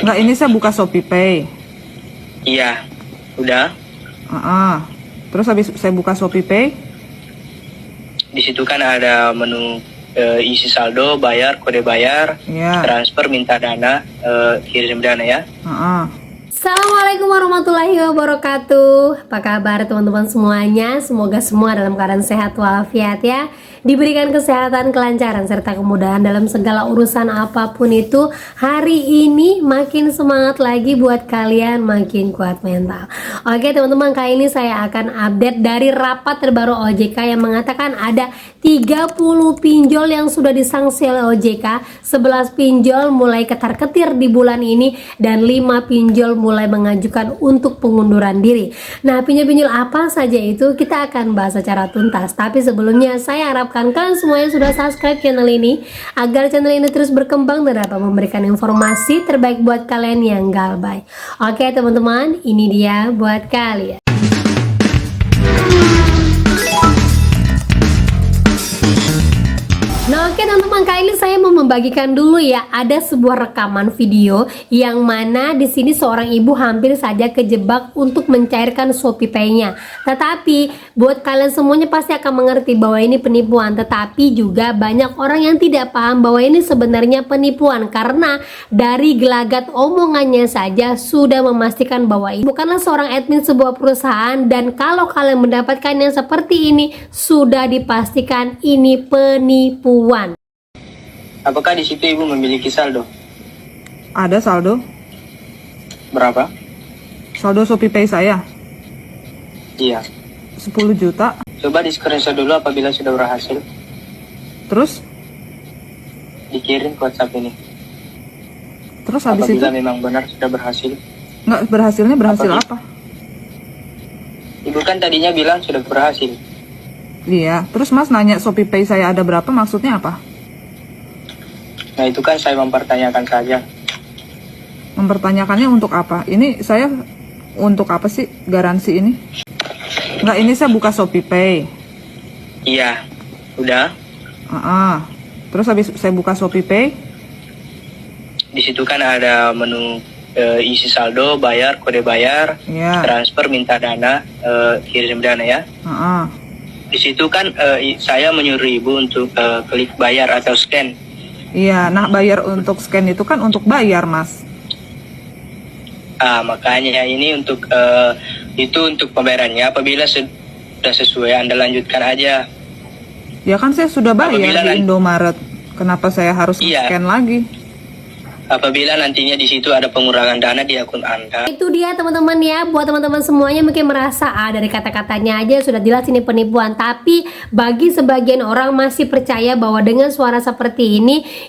Enggak, ini saya buka Shopee Pay. Iya, udah. Terus habis saya buka Shopee Pay, Di situ kan ada menu isi saldo, bayar, kode bayar, Iya. transfer, minta dana, kirim dana ya. Assalamualaikum warahmatullahi wabarakatuh. Apa kabar teman-teman semuanya? Semoga semua dalam keadaan sehat walafiat ya. Diberikan kesehatan, kelancaran, serta kemudahan dalam segala urusan apapun itu. Hari ini makin semangat lagi buat kalian, makin kuat mental. Oke teman-teman, kali ini saya akan update dari rapat terbaru OJK yang mengatakan ada 30 pinjol yang sudah disanksi oleh OJK, 11 pinjol mulai ketar-ketir di bulan ini, dan 5 pinjol mulai mengajukan untuk pengunduran diri. Nah, pinjol-pinjol apa saja itu kita akan bahas secara tuntas. Tapi sebelumnya saya harapkan kalian semuanya sudah subscribe channel ini agar channel ini terus berkembang dan dapat memberikan informasi terbaik buat kalian yang galbay. Oke teman-teman, ini dia buat kalian. Nah oke teman-teman, kali ini saya mau membagikan dulu ya, ada sebuah rekaman video yang mana di sini seorang ibu hampir saja kejebak untuk mencairkan Shopee Pay-nya. Tetapi buat kalian semuanya pasti akan mengerti bahwa ini penipuan, tetapi juga banyak orang yang tidak paham bahwa ini sebenarnya penipuan karena dari gelagat omongannya saja sudah memastikan bahwa ini bukanlah seorang admin sebuah perusahaan, dan kalau kalian mendapatkan yang seperti ini sudah dipastikan ini penipuan. Apakah di situ ibu memiliki saldo? ada saldo. Berapa? Saldo Shopee Pay saya Iya. 10 juta. Coba di screenshot dulu apabila sudah berhasil. Terus Dikirim ke WhatsApp ini. Terus habis itu Apabila memang benar sudah berhasil. nggak berhasilnya berhasil Apa? apa? Ibu kan tadinya bilang sudah berhasil. Iya. Terus Mas nanya Shopee Pay saya ada berapa, maksudnya apa? Nah itu kan saya mempertanyakan saja. Mempertanyakannya untuk apa? Ini saya untuk apa sih garansi ini? Nggak, ini saya buka Shopee Pay. Iya, udah. Terus habis saya buka Shopee Pay, Di situ kan ada menu isi saldo, bayar, kode bayar, Iya. transfer, minta dana, kirim dana ya. Di situ kan saya menyuruh ibu untuk klik bayar atau scan. Iya. Nah, bayar untuk scan itu kan untuk bayar, Mas. Makanya ini untuk itu untuk pembayarannya. Apabila sudah sesuai, Anda lanjutkan aja. Ya kan saya sudah bayar Apabila di Indomaret. Kenapa saya harus Iya. scan lagi? Apabila nantinya di situ ada pengurangan dana di akun Anda. Itu dia teman-teman ya, buat teman-teman semuanya mungkin merasa dari kata-katanya aja sudah jelas ini penipuan, tapi bagi sebagian orang masih percaya bahwa dengan suara seperti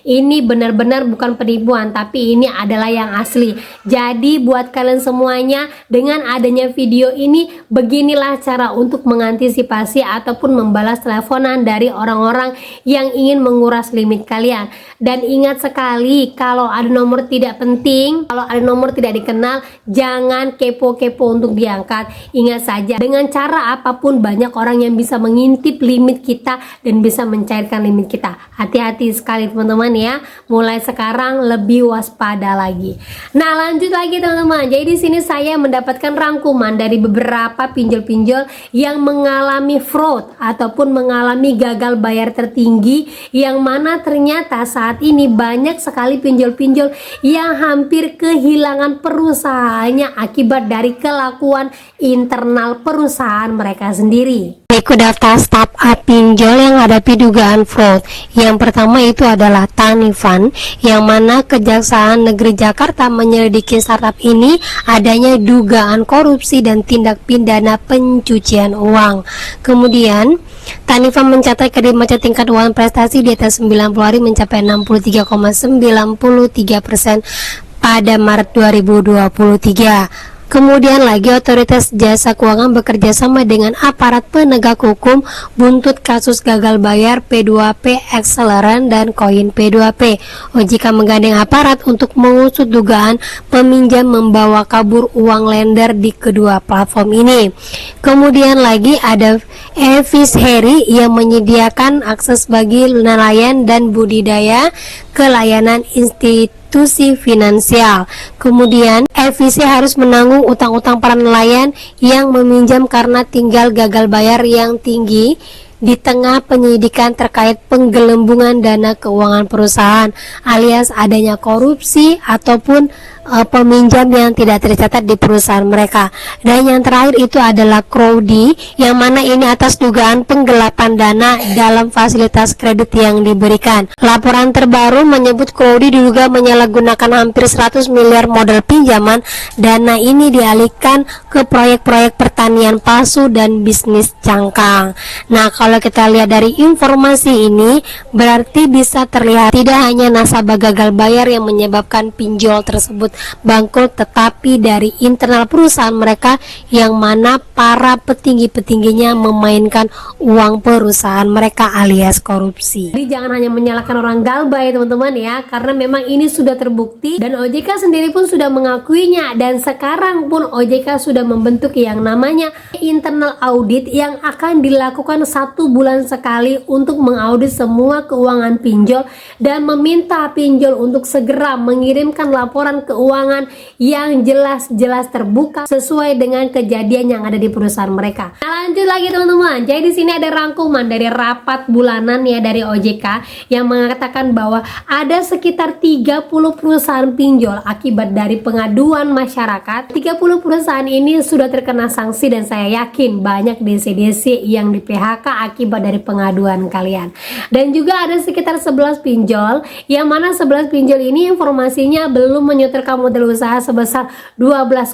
ini benar-benar bukan penipuan, tapi ini adalah yang asli. Jadi buat kalian semuanya, dengan adanya video ini, beginilah cara untuk mengantisipasi ataupun membalas teleponan dari orang-orang yang ingin menguras limit kalian. Dan ingat sekali, kalau ada nomor tidak penting, kalau ada nomor tidak dikenal, jangan kepo-kepo untuk diangkat. Ingat saja, dengan cara apapun banyak orang yang bisa mengintip limit kita dan bisa mencairkan limit kita. Hati-hati sekali teman-teman ya. Mulai sekarang lebih waspada lagi. Nah, lanjut lagi teman-teman. Jadi di sini saya mendapatkan rangkuman dari beberapa pinjol-pinjol yang mengalami fraud ataupun mengalami gagal bayar tertinggi, yang mana ternyata saat ini banyak sekali pinjol-pinjol yang hampir kehilangan perusahaannya akibat dari kelakuan internal perusahaan mereka sendiri. Berikut daftar startup pinjol yang hadapi dugaan fraud. Yang pertama itu adalah Tanifan, yang mana Kejaksaan Negeri Jakarta menyelidiki startup ini adanya dugaan korupsi dan tindak pidana pencucian uang. Kemudian Tanifan mencatat kredit macet tingkat uang prestasi di atas 90 hari mencapai 63,93% pada Maret 2023. Kemudian lagi, Otoritas Jasa Keuangan bekerja sama dengan aparat penegak hukum buntut kasus gagal bayar P2P Accelerant dan koin P2P. OJK menggandeng aparat untuk mengusut dugaan peminjam membawa kabur uang lender di kedua platform ini. Kemudian lagi ada Evis Heri yang menyediakan akses bagi nelayan dan budidaya ke layanan institusi institusi finansial. Kemudian, FVC harus menanggung utang-utang para nelayan yang meminjam karena tinggal gagal bayar yang tinggi di tengah penyidikan terkait penggelembungan dana keuangan perusahaan alias adanya korupsi ataupun peminjam yang tidak tercatat di perusahaan mereka. Dan yang terakhir itu adalah Crowdy, yang mana ini atas dugaan penggelapan dana dalam fasilitas kredit yang diberikan. Laporan terbaru menyebut Crowdy diduga menyalahgunakan hampir 100 miliar modal pinjaman. Dana ini dialihkan ke proyek-proyek pertanian palsu dan bisnis cangkang. Nah, kalau kita lihat dari informasi ini, berarti bisa terlihat tidak hanya nasabah gagal bayar yang menyebabkan pinjol tersebut bangkrut, tetapi dari internal perusahaan mereka yang mana para petinggi-petingginya memainkan uang perusahaan mereka alias korupsi. Jadi jangan hanya menyalahkan orang galbay teman-teman ya, karena memang ini sudah terbukti dan OJK sendiri pun sudah mengakuinya, dan sekarang pun OJK sudah membentuk yang namanya internal audit yang akan dilakukan 1 bulan sekali untuk mengaudit semua keuangan pinjol dan meminta pinjol untuk segera mengirimkan laporan keuangan yang jelas-jelas terbuka sesuai dengan kejadian yang ada di perusahaan mereka. Nah, lanjut lagi teman-teman. Jadi di sini ada rangkuman dari rapat bulanan ya dari OJK yang mengatakan bahwa ada sekitar 30 perusahaan pinjol akibat dari pengaduan masyarakat. 30 perusahaan ini sudah terkena sanksi dan saya yakin banyak DC-DC yang di PHK akibat dari pengaduan kalian. Dan juga ada sekitar 11 pinjol yang mana 11 pinjol ini informasinya belum menyetorkan modal usaha sebesar 12,5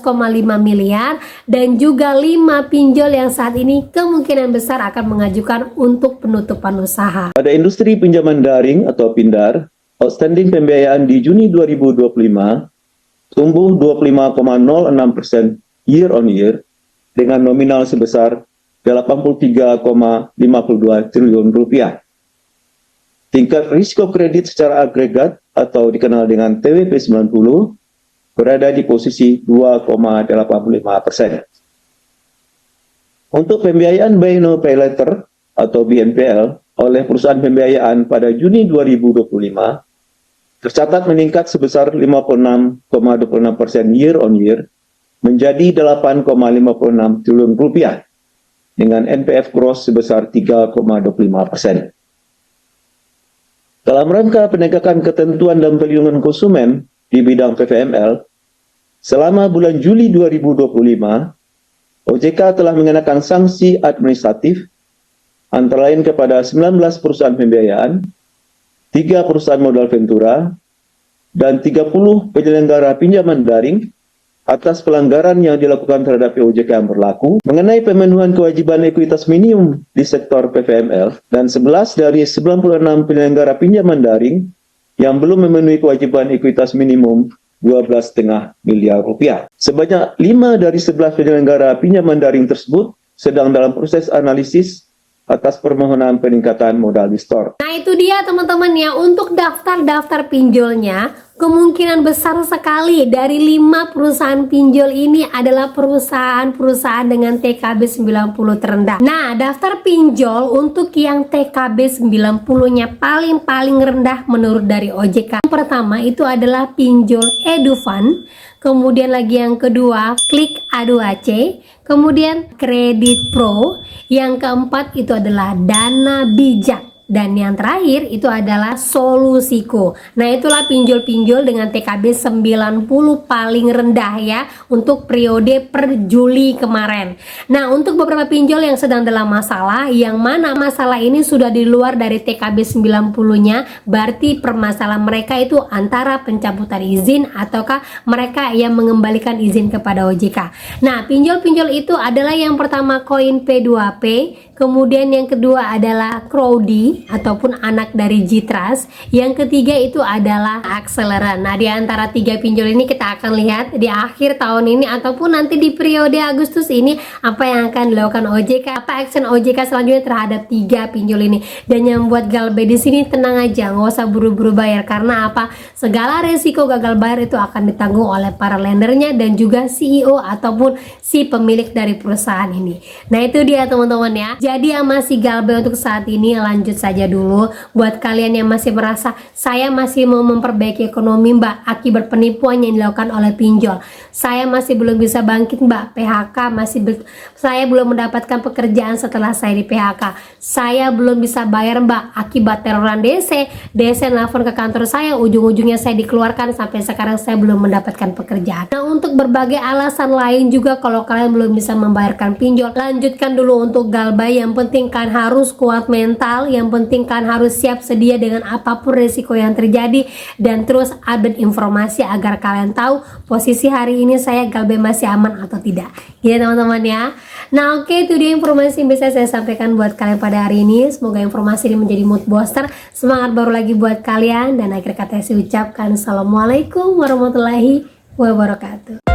miliar dan juga 5 pinjol yang saat ini kemungkinan besar akan mengajukan untuk penutupan usaha. Pada industri pinjaman daring atau PINDAR, outstanding pembiayaan di Juni 2025 tumbuh 25,06% year on year dengan nominal sebesar 83,52 triliun rupiah. Tingkat risiko kredit secara agregat atau dikenal dengan TWP 90 berada di posisi 2,85%. Untuk pembiayaan Buy Now Pay Later atau BNPL oleh perusahaan pembiayaan pada Juni 2025 tercatat meningkat sebesar 56,26% year on year menjadi 8,56 triliun rupiah dengan NPF gross sebesar 3,25%. Dalam rangka penegakan ketentuan dan perlindungan konsumen di bidang PVML, selama bulan Juli 2025, OJK telah mengenakan sanksi administratif antara lain kepada 19 perusahaan pembiayaan, 3 perusahaan modal ventura, dan 30 penyelenggara pinjaman daring atas pelanggaran yang dilakukan terhadap OJK yang berlaku mengenai pemenuhan kewajiban ekuitas minimum di sektor PVML, dan 11 dari 96 penyelenggara pinjaman daring yang belum memenuhi kewajiban ekuitas minimum 12,5 miliar rupiah. Sebanyak 5 dari 11 penyelenggara pinjaman daring tersebut sedang dalam proses analisis atas permohonan peningkatan modal di store. Nah itu dia teman-teman ya, untuk daftar-daftar pinjolnya kemungkinan besar sekali dari 5 perusahaan pinjol ini adalah perusahaan-perusahaan dengan TKB 90 terendah. Nah daftar pinjol untuk yang TKB 90-nya paling rendah menurut dari OJK. Yang pertama itu adalah pinjol Edufund, kemudian lagi yang kedua Klik A2C, kemudian Kredit Pro, yang keempat itu adalah Dana Bijak, dan yang terakhir itu adalah Solusiko. Nah itulah pinjol-pinjol dengan TKB 90 paling rendah ya untuk periode per Juli kemarin. Nah untuk beberapa pinjol yang sedang dalam masalah, yang mana masalah ini sudah di luar dari TKB 90-nya, berarti permasalahan mereka itu antara pencabutan izin ataukah mereka yang mengembalikan izin kepada OJK. Nah pinjol-pinjol itu adalah yang pertama Koin P2P, kemudian yang kedua adalah Crowdy ataupun anak dari Jitras, yang ketiga itu adalah Akseleran. Nah di antara 3 pinjol ini kita akan lihat di akhir tahun ini ataupun nanti di periode Agustus ini apa yang akan dilakukan OJK, apa action OJK selanjutnya terhadap 3 pinjol ini. Dan yang membuat galbay di sini tenang aja, nggak usah buru-buru bayar, karena apa, segala resiko gagal bayar itu akan ditanggung oleh para lendernya dan juga CEO ataupun si pemilik dari perusahaan ini. Nah itu dia teman-teman ya. Jadi yang masih galbay untuk saat ini lanjut saja dulu. Buat kalian yang masih merasa saya masih mau memperbaiki ekonomi Mbak akibat penipuan yang dilakukan oleh pinjol, saya masih belum bisa bangkit Mbak, PHK saya belum mendapatkan pekerjaan setelah saya di PHK, saya belum bisa bayar Mbak akibat teroran DC nelfon ke kantor saya, ujung-ujungnya saya dikeluarkan, sampai sekarang saya belum mendapatkan pekerjaan. Nah, untuk berbagai alasan lain juga, kalau kalian belum bisa membayarkan pinjol, lanjutkan dulu untuk galbay. Yang penting kan harus kuat mental, yang penting kan harus siap sedia dengan apapun resiko yang terjadi, dan terus update informasi agar kalian tahu posisi hari ini saya galbay masih aman atau tidak, ya teman-teman ya. Nah oke, itu dia informasi yang bisa saya sampaikan buat kalian pada hari ini. Semoga informasi ini menjadi mood booster, semangat baru lagi buat kalian, dan akhir kata saya ucapkan assalamualaikum warahmatullahi wabarakatuh.